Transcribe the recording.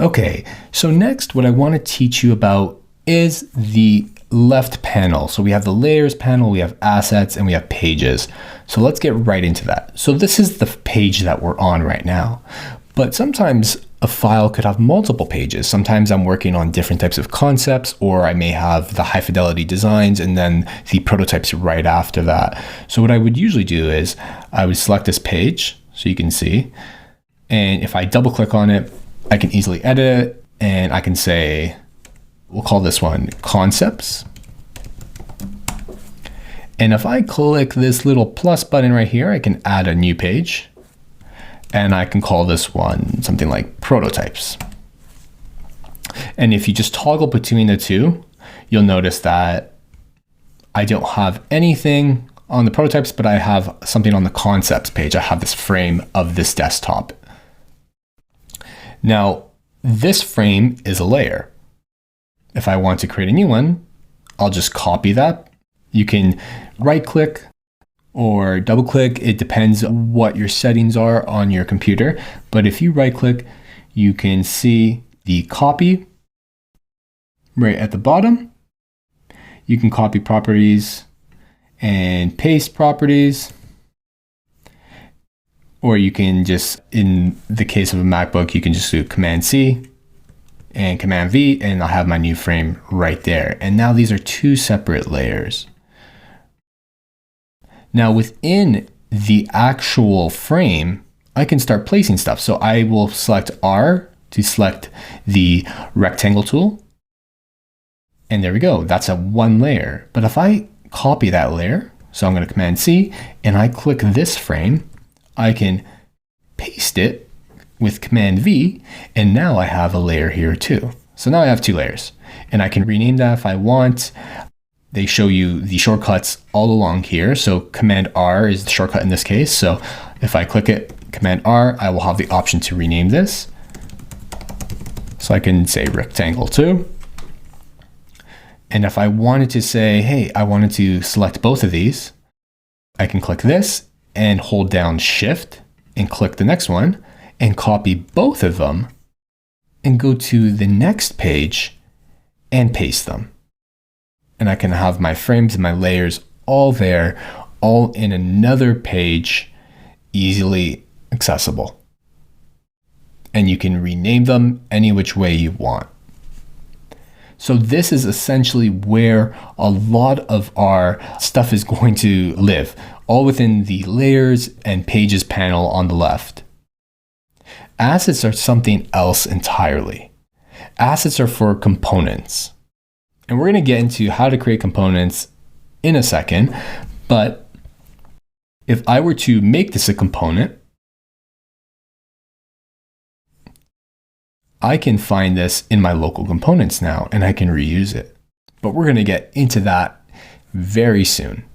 Okay, so next what I want to teach you about is the left panel. So we have the layers panel, we have assets, and we have pages. So let's get right into that. So this is the page that we're on right now. But sometimes a file could have multiple pages. Sometimes I'm working on different types of concepts, or I may have the high fidelity designs and then the prototypes right after that. So what I would usually do is I would select this page so you can see. And if I double click on it, I can easily edit it, and I can say, we'll call this one concepts. And if I click this little plus button right here, I can add a new page. And I can call this one something like prototypes. And if you just toggle between the two, you'll notice that I don't have anything on the prototypes, but I have something on the concepts page. I have this frame of this desktop. Now, this frame is a layer. If I want to create a new one, I'll just copy that. You can right click or double click. It depends on what your settings are on your computer. But if you right click, you can see the copy right at the bottom. You can copy properties and paste properties. Or you can just, in the case of a MacBook, you can just do Command C and Command V, and I'll have my new frame right there. And now these are two separate layers. Now within the actual frame, I can start placing stuff. So I will select R to select the rectangle tool. And there we go, that's a one layer. But if I copy that layer, so I'm going to Command C, and I click this frame, I can paste it with Command V, and now I have a layer here too. So now I have two layers, and I can rename that if I want. They show you the shortcuts all along here. So Command R is the shortcut in this case. So if I click it, Command R, I will have the option to rename this. So I can say rectangle 2. And if I wanted to say, hey, I wanted to select both of these, I can click this and hold down Shift and click the next one and copy both of them and go to the next page and paste them. And I can have my frames and my layers all there, all in another page, easily accessible. And you can rename them any which way you want. So this is essentially where a lot of our stuff is going to live, all within the layers and pages panel on the left. Assets are something else entirely. Assets are for components. And we're going to get into how to create components in a second. But if I were to make this a component, I can find this in my local components now, and I can reuse it. But we're going to get into that very soon.